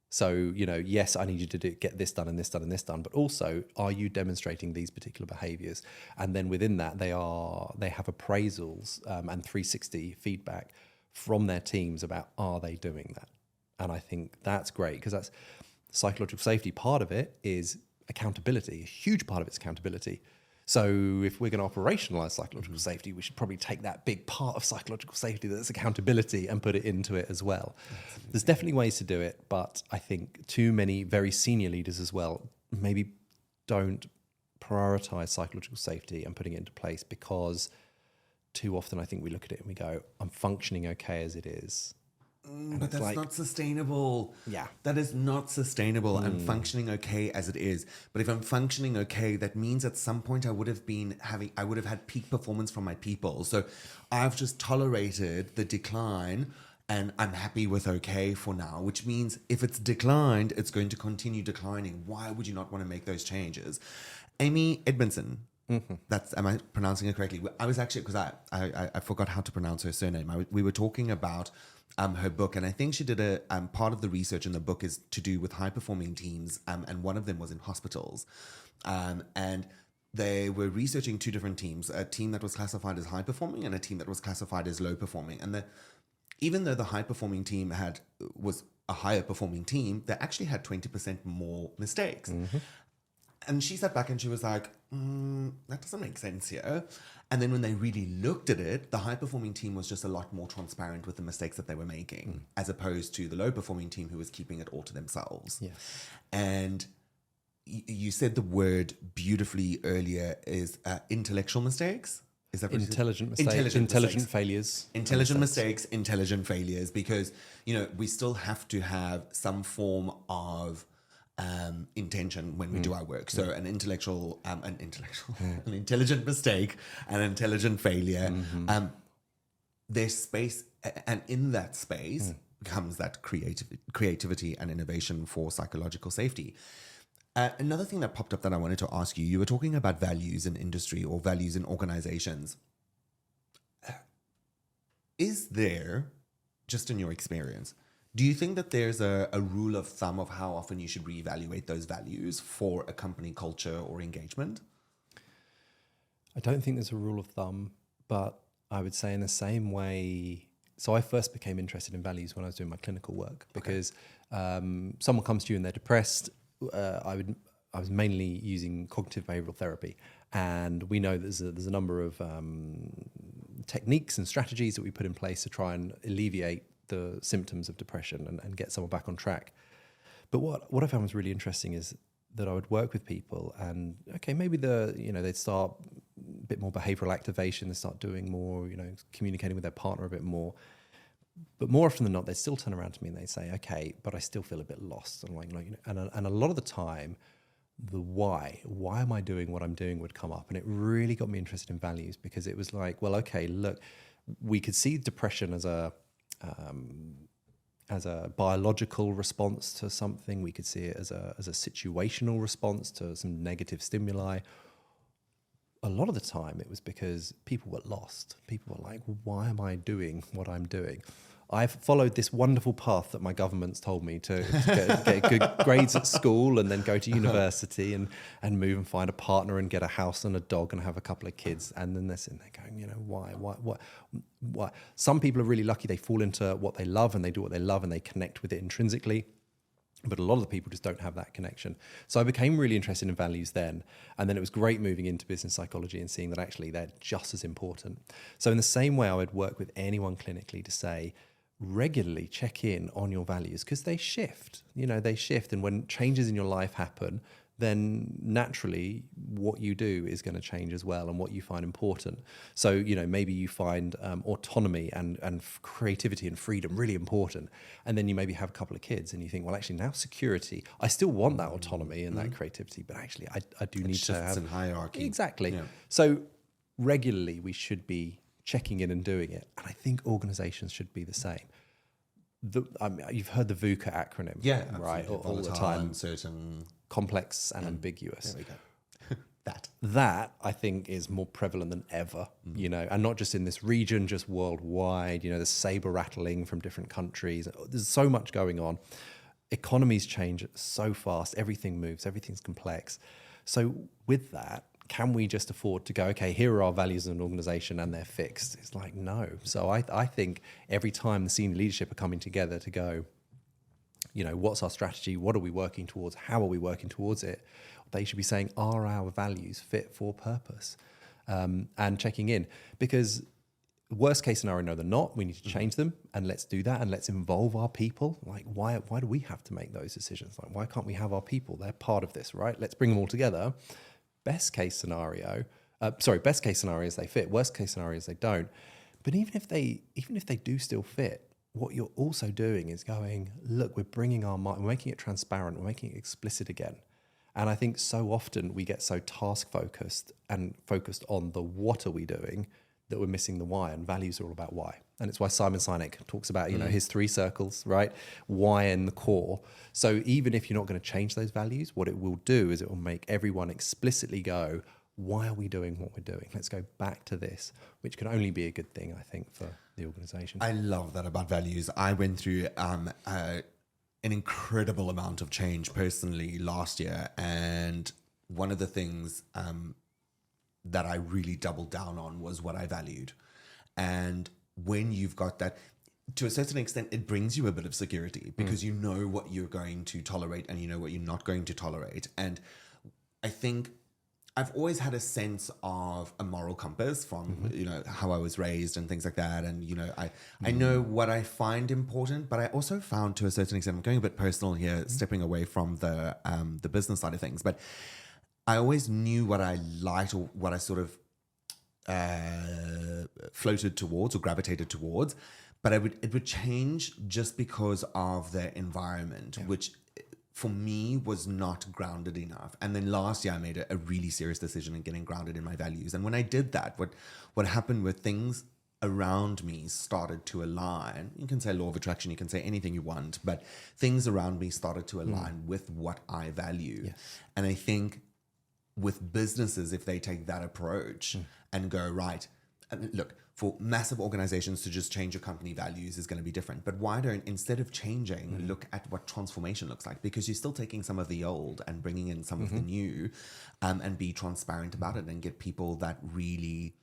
So, yes, I need you to get this done and this done and this done, but also, are you demonstrating these particular behaviors? And then within that, they have appraisals and 360 feedback from their teams about, are they doing that? And I think that's great, because that's psychological safety. Part of it is accountability. A huge part of it's accountability. So if we're going to operationalize psychological safety, we should probably take that big part of psychological safety that's accountability and put it into it as well. Absolutely. There's definitely ways to do it, but I think too many very senior leaders as well maybe don't prioritize psychological safety and putting it into place, because too often I think we look at it and we go, I'm functioning okay as it is. But that's not sustainable. Yeah. That is not sustainable. I'm functioning okay as it is. But if I'm functioning okay, that means at some point I would have had peak performance from my people. So I've just tolerated the decline and I'm happy with okay for now, which means if it's declined, it's going to continue declining. Why would you not want to make those changes? Amy Edmondson. Am I pronouncing it correctly? I was actually, because I forgot how to pronounce her surname. We were talking about her book, and I think she did a part of the research in the book is to do with high performing teams, and one of them was in hospitals, and they were researching two different teams: a team that was classified as high performing and a team that was classified as low performing. And even though the high performing team was a higher performing team, they actually had 20% more mistakes. And she sat back and she was like, that doesn't make sense here. And then when they really looked at it, the high-performing team was just a lot more transparent with the mistakes that they were making, as opposed to the low-performing team who was keeping it all to themselves. Yes. And you said the word beautifully earlier is intellectual mistakes. Is that intelligent mistakes? Intelligent failures. Intelligent mistakes, intelligent failures, because, we still have to have some form of intention when we do our work. So an intelligent mistake, an intelligent failure, there's space, and in that space comes that creativity and innovation for psychological safety. Another thing that popped up that I wanted to ask you were talking about values in industry or values in organizations. Is there, just in your experience, do you think that there's a rule of thumb of how often you should reevaluate those values for a company culture or engagement? I don't think there's a rule of thumb, but I would say in the same way. So I first became interested in values when I was doing my clinical work, because someone comes to you and they're depressed. I was mainly using cognitive behavioral therapy, and we know there's a number of techniques and strategies that we put in place to try and alleviate the symptoms of depression and get someone back on track. But what I found was really interesting is that I would work with people, and maybe they'd start a bit more behavioral activation, they start doing more, communicating with their partner a bit more. But more often than not, they'd still turn around to me and they'd say, okay, but I still feel a bit lost. And a lot of the time, the why am I doing what I'm doing would come up. And it really got me interested in values, because it was like, well, okay, look, we could see depression as a biological response to something. We could see it as a situational response to some negative stimuli. A lot of the time it was because people were lost. People were like, well, why am I doing what I'm doing? I've followed this wonderful path that my government's told me to get good grades at school and then go to university and move and find a partner and get a house and a dog and have a couple of kids. And then they're sitting there going, why? Some people are really lucky. They fall into what they love and they do what they love and they connect with it intrinsically. But a lot of the people just don't have that connection. So I became really interested in values then. And then it was great moving into business psychology and seeing that actually they're just as important. So in the same way, I would work with anyone clinically to say, regularly check in on your values because they shift. They shift. And when changes in your life happen, then naturally what you do is going to change as well and what you find important. So, maybe you find autonomy and creativity and freedom really important. And then you maybe have a couple of kids and you think, well, actually now security, I still want that autonomy and that creativity, but actually I do need to have... in hierarchy. Exactly. Yeah. So regularly we should be checking in and doing it. And I think organizations should be the same. You've heard the VUCA acronym, right? All the time. Uncertain, complex and ambiguous. There we go. That I think is more prevalent than ever, and not just in this region, just worldwide. There's saber rattling from different countries. There's so much going on. Economies change so fast. Everything moves. Everything's complex. So with that, can we just afford to go, okay, here are our values as an organization and they're fixed? It's like, no. So I think every time the senior leadership are coming together to go, what's our strategy? What are we working towards? How are we working towards it? They should be saying, are our values fit for purpose? And checking in. Because worst case scenario, no, they're not. We need to change them and let's do that and let's involve our people. Like, why do we have to make those decisions? Like, why can't we have our people? They're part of this, right? Let's bring them all together. Best case scenario is they fit. Worst case scenario is they don't. But even if they do still fit, what you're also doing is going, look, we're bringing our mind, we're making it transparent, we're making it explicit again. And I think so often we get so task focused and focused on the what are we doing that we're missing the why, and values are all about why. And it's why Simon Sinek talks about, his 3 circles, right? Why and the core. So even if you're not going to change those values, what it will do is it will make everyone explicitly go, why are we doing what we're doing? Let's go back to this, which can only be a good thing, I think, for the organization. I love that about values. I went through an incredible amount of change personally last year. And one of the things that I really doubled down on was what I valued. And when you've got that, to a certain extent, it brings you a bit of security because you know what you're going to tolerate and you know what you're not going to tolerate. And I think I've always had a sense of a moral compass from, how I was raised and things like that. And, I know what I find important, but I also found to a certain extent, I'm going a bit personal here, stepping away from the business side of things, but I always knew what I liked or what I sort of floated towards or gravitated towards, but it would change just because of the environment, which for me was not grounded enough. And then last year I made a really serious decision in getting grounded in my values. And when I did that, what happened with things around me started to align. You can say law of attraction, you can say anything you want, but things around me started to align with what I value. Yes. And I think with businesses, if they take that approach and go, right, and look, for massive organizations to just change your company values is going to be different. But why don't, instead of changing, look at what transformation looks like? Because you're still taking some of the old and bringing in some of the new, and be transparent about it and get people that really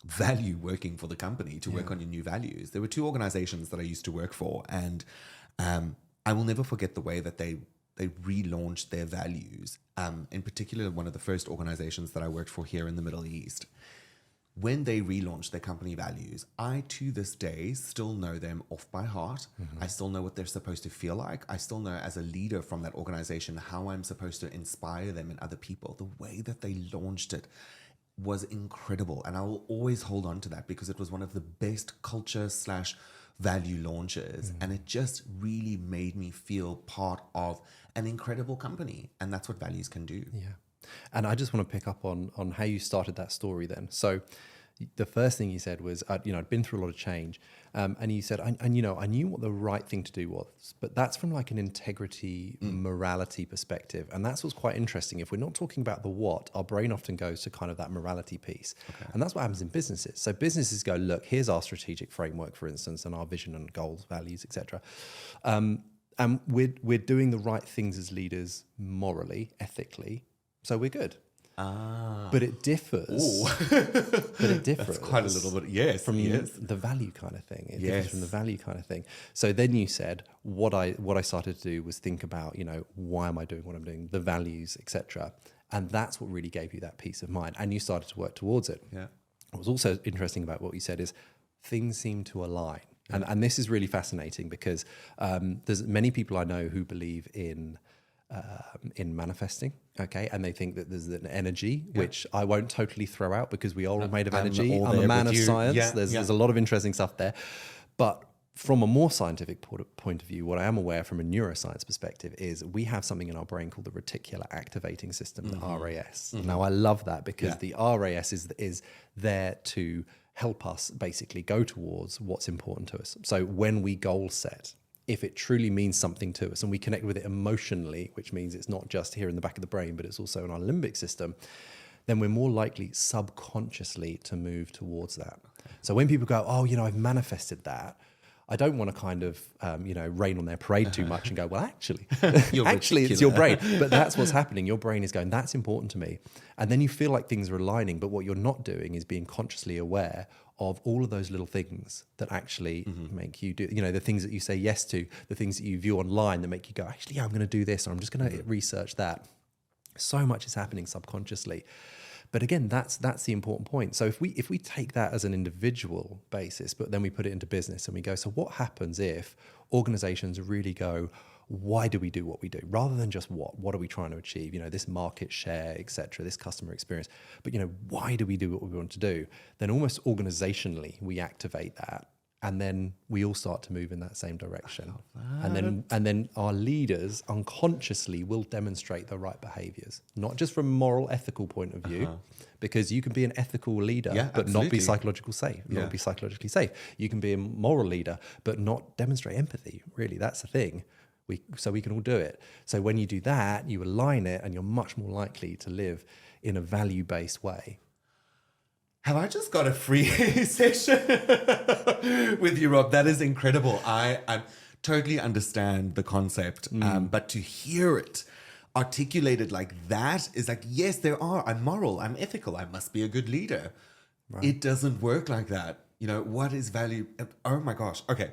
value working for the company to work on your new values. There were 2 organizations that I used to work for, and I will never forget the way that they relaunched their values. In particular, one of the first organizations that I worked for here in the Middle East, when they relaunched their company values, I to this day still know them off by heart. I still know what they're supposed to feel like. I still know as a leader from that organization how I'm supposed to inspire them and other people. The way that they launched it was incredible. And I will always hold on to that because it was one of the best culture/value launches. And it just really made me feel part of an incredible company. And that's what values can do. Yeah. And I just want to pick up on how you started that story then. So the first thing you said was, I'd been through a lot of change. And you said, I knew what the right thing to do was, but that's from like an integrity, morality perspective. And that's what's quite interesting. If we're not talking about the what, our brain often goes to kind of that morality piece. Okay. And that's what happens in businesses. So businesses go, look, here's our strategic framework, for instance, and our vision and goals, values, etc. And we're doing the right things as leaders morally, ethically. So we're good. But it differs. But it differs. That's quite a little bit, yes. From yes. the value kind of thing. It Yes. differs from the value kind of thing. So then you said, what I started to do was think about, why am I doing what I'm doing, the values, etc. And that's what really gave you that peace of mind. And you started to work towards it. Yeah. What was also interesting about what you said is things seem to align. And this is really fascinating because there's many people I know who believe in manifesting, okay, and they think that there's an energy which I won't totally throw out because we are all made of energy. I'm a man of science. Yeah, There's a lot of interesting stuff there, but from a more scientific point of view, what I am aware from a neuroscience perspective is we have something in our brain called the reticular activating system, the RAS. Now I love that because the RAS is there to help us basically go towards what's important to us. So when we goal set, if it truly means something to us and we connect with it emotionally, which means it's not just here in the back of the brain, but it's also in our limbic system, then we're more likely subconsciously to move towards that. So when people go, oh, I've manifested that, I don't want to kind of, rain on their parade too much and go, well, actually, it's your brain. But that's what's happening. Your brain is going, that's important to me. And then you feel like things are aligning. But what you're not doing is being consciously aware of all of those little things that actually make you do, the things that you say yes to, the things that you view online that make you go, actually, yeah, I'm going to do this, or I'm just going to research that. So much is happening subconsciously. But again, that's the important point. So if we take that as an individual basis, but then we put it into business and we go, so what happens if organizations really go, why do we do what we do? Rather than just what are we trying to achieve? This market share, et cetera, this customer experience. But, why do we do what we want to do? Then almost organizationally, we activate that. And then we all start to move in that same direction. And then our leaders unconsciously will demonstrate the right behaviors, not just from a moral, ethical point of view, because you can be an ethical leader, but not be psychologically safe, not be psychologically safe. You can be a moral leader, but not demonstrate empathy. Really, that's the thing. So we can all do it. So when you do that, you align it and you're much more likely to live in a value-based way. Have I just got a free session with you, Rob? That is incredible. I totally understand the concept, but to hear it articulated like that is like, yes, I'm moral, I'm ethical, I must be a good leader. Right. It doesn't work like that. What is value? Oh my gosh. Okay.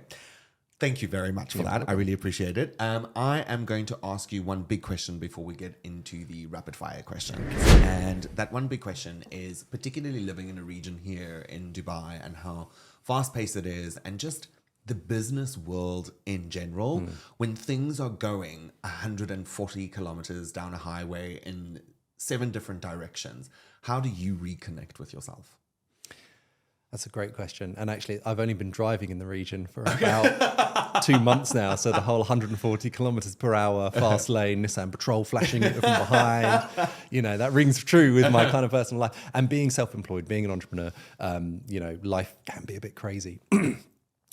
Thank you very much for that. I really appreciate it. I am going to ask you one big question before we get into the rapid fire questions. And that one big question is particularly living in a region here in Dubai and how fast paced it is and just the business world in general. When things are going 140 kilometers down a highway in 7 different directions, how do you reconnect with yourself? That's a great question. And actually, I've only been driving in the region for about 2 months now. So the whole 140 kilometers per hour, fast lane, Nissan Patrol flashing it from behind, that rings true with my kind of personal life. And being self-employed, being an entrepreneur, life can be a bit crazy.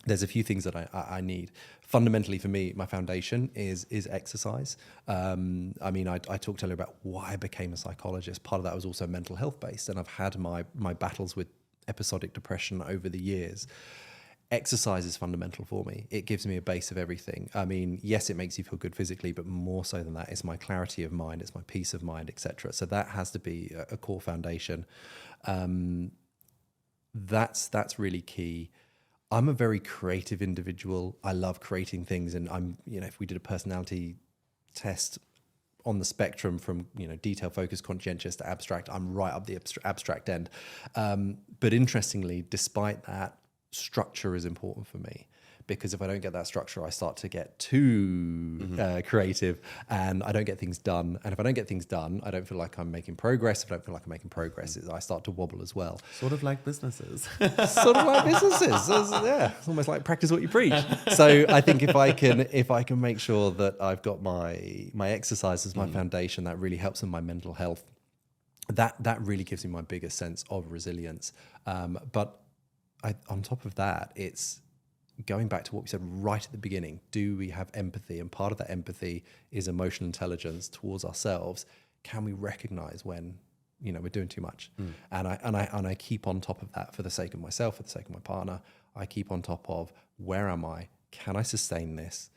There's a few things that I need. Fundamentally for me, my foundation is exercise. I talked earlier about why I became a psychologist. Part of that was also mental health based. And I've had my battles with episodic depression over the years. Exercise is fundamental for me. It gives me a base of everything. Yes, it makes you feel good physically, but more so than that, it's my clarity of mind, it's my peace of mind, etc. So that has to be a core foundation. That's really key. I'm a very creative individual. I love creating things, and if we did a personality test on the spectrum from detail focused, conscientious to abstract, I'm right up the abstract end. But interestingly, despite that, structure is important for me, because if I don't get that structure, I start to get too creative and I don't get things done. And if I don't get things done, I don't feel like I'm making progress. If I don't feel like I'm making progress, I start to wobble as well. Sort of like businesses. It's almost like practice what you preach. So I think if I can make sure that I've got my exercise as my foundation, that really helps in my mental health. That really gives me my biggest sense of resilience. But on top of that, it's going back to what we said right at the beginning. Do we have empathy? And part of that empathy is emotional intelligence towards ourselves. Can we recognize when we're doing too much? And I keep on top of that for the sake of myself, for the sake of my partner. I keep on top of, where am I? Can I sustain this?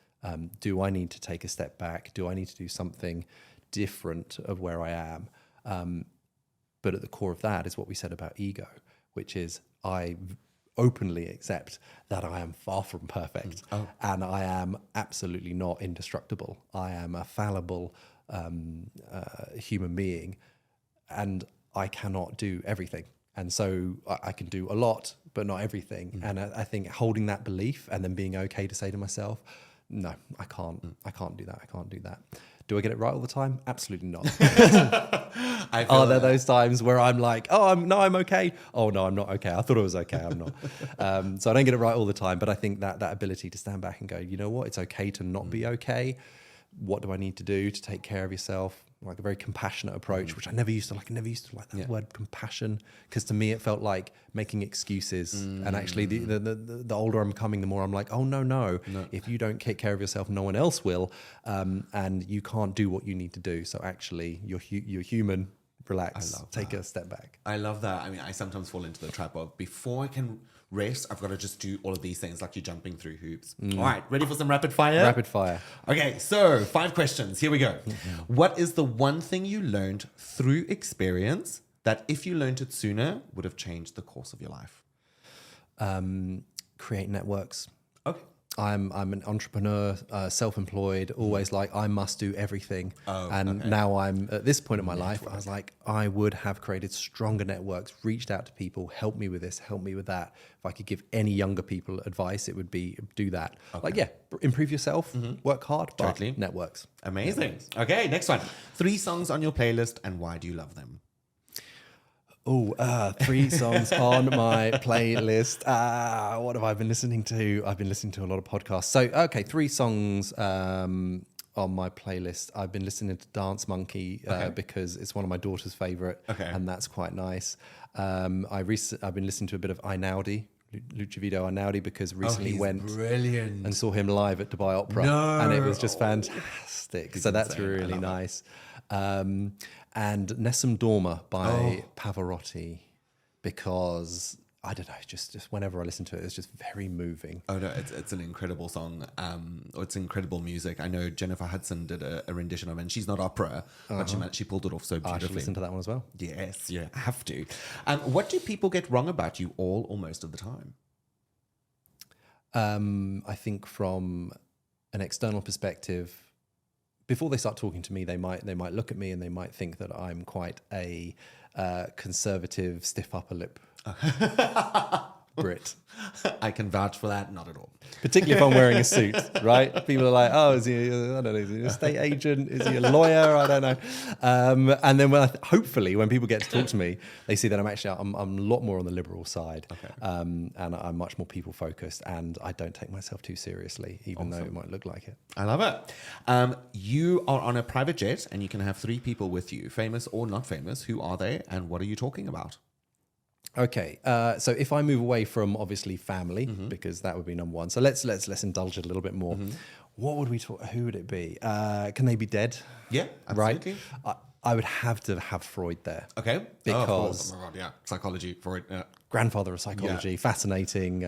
Do I need to take a step back? Do I need to do something different of where I am? But at the core of that is what we said about ego, which is I openly accept that I am far from perfect and I am absolutely not indestructible. I am a fallible human being and I cannot do everything. And so I can do a lot, but not everything. And I think holding that belief and then being okay to say to myself, no, I can't do that. I can't do that. Do I get it right all the time? Absolutely not. Are there those times where I'm like, I'm okay. Oh no, I'm not okay. I thought I was okay. I'm not. So I don't get it right all the time. But I think that ability to stand back and go, you know what? It's okay to not be okay. What do I need to do to take care of yourself? Like a very compassionate approach, which I never used to like. I never used to like that word compassion, because to me it felt like making excuses. And actually, the older I'm becoming, the more I'm like, oh no. If you don't take care of yourself, no one else will, and you can't do what you need to do. So actually, you're human. Relax. Take a step back. I love that. I mean, I sometimes fall into the trap of before I can rest, I've got to just do all of these things like you're jumping through hoops. All right, ready for some rapid fire? Rapid fire. Okay, so 5 questions. Here we go. What is the one thing you learned through experience that if you learned it sooner would have changed the course of your life? Create networks. Okay. I'm an entrepreneur, self-employed, always like I must do everything. Now I'm at this point in my life, I was like, I would have created stronger networks, reached out to people, help me with this, help me with that. If I could give any younger people advice, it would be do that. Like, improve yourself, work hard, but networks. Amazing. Okay, next one. 3 songs on your playlist and why do you love them? 3 songs on my playlist. What have I been listening to? I've been listening to a lot of podcasts. So, 3 songs on my playlist. I've been listening to Dance Monkey because it's one of my daughter's favorite, and that's quite nice. I've been listening to a bit of Einaudi, Ludovico Einaudi, because recently went brilliant and saw him live at Dubai Opera, and it was just fantastic. So that's really nice. And Nessun Dorma by Pavarotti, because I don't know, just whenever I listen to it, it's just very moving. Oh no, it's an incredible song. Or it's incredible music. I know Jennifer Hudson did a rendition of it, and she's not opera, but she pulled it off so beautifully. I should listen to that one as well. Yes, you have to. What do people get wrong about you all or most of the time? I think from an external perspective, before they start talking to me, they might look at me and they might think that I'm quite a conservative, stiff upper lip Brit. I can vouch for that. Not at all. Particularly if I'm wearing a suit, right? People are like, "Oh, is he? I don't know. Is he an estate agent? Is he a lawyer? I don't know." And then hopefully, when people get to talk to me, they see that I'm a lot more on the liberal side, and I'm much more people focused, and I don't take myself too seriously, even though it might look like it. I love it. You are on a private jet, and you can have 3 people with you, famous or not famous. Who are they, and what are you talking about? Okay, so if I move away from obviously family, because that would be number 1. So let's indulge it a little bit more. What would we talk? Who would it be? Can they be dead? Yeah, absolutely. Right. I would have to have Freud there. Okay, because oh my God, psychology, Freud. Grandfather of psychology, fascinating.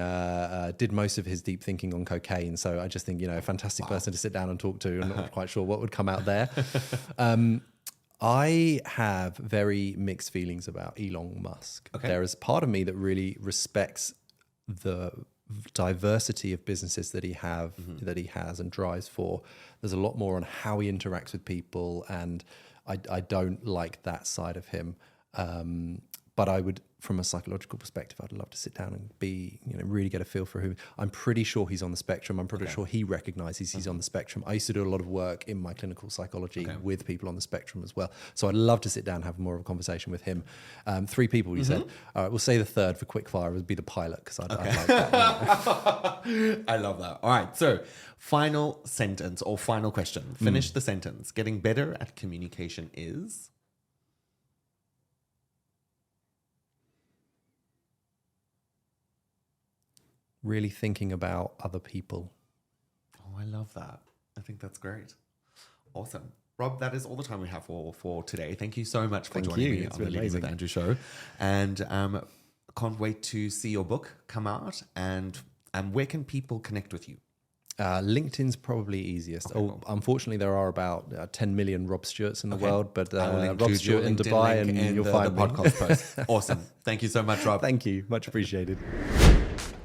Did most of his deep thinking on cocaine. So I just think a fantastic person to sit down and talk to. I'm not quite sure what would come out there. I have very mixed feelings about Elon Musk. There is part of me that really respects the diversity of businesses that he has and drives for. There's a lot more on how he interacts with people, and I don't like that side of him. But I would, from a psychological perspective, I'd love to sit down and really get a feel for who. I'm pretty sure he's on the spectrum. I'm pretty sure he recognizes he's on the spectrum. I used to do a lot of work in my clinical psychology with people on the spectrum as well. So I'd love to sit down and have more of a conversation with him. 3 people, you said. All right, we'll say the third for quickfire would be the pilot, because I like that. I love that. All right, so final sentence or final question. Finish the sentence. Getting better at communication is... really thinking about other people. Oh, I love that. I think that's great. Awesome. Rob, that is all the time we have for today. Thank you so much for joining me on the Leading with Andrew show. And can't wait to see your book come out. And where can people connect with you? LinkedIn's probably easiest. Unfortunately, there are about 10 million Rob Stewarts in the world, but I will Rob include your Stewart in LinkedIn Dubai, link and in you'll the find me. podcast post. Awesome. Thank you so much, Rob. Thank you. Much appreciated.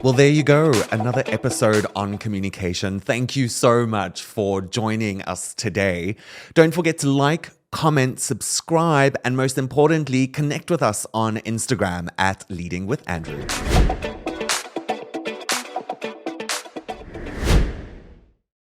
Well, there you go. Another episode on communication. Thank you so much for joining us today. Don't forget to like, comment, subscribe, and most importantly, connect with us on Instagram at Leading with Andrew.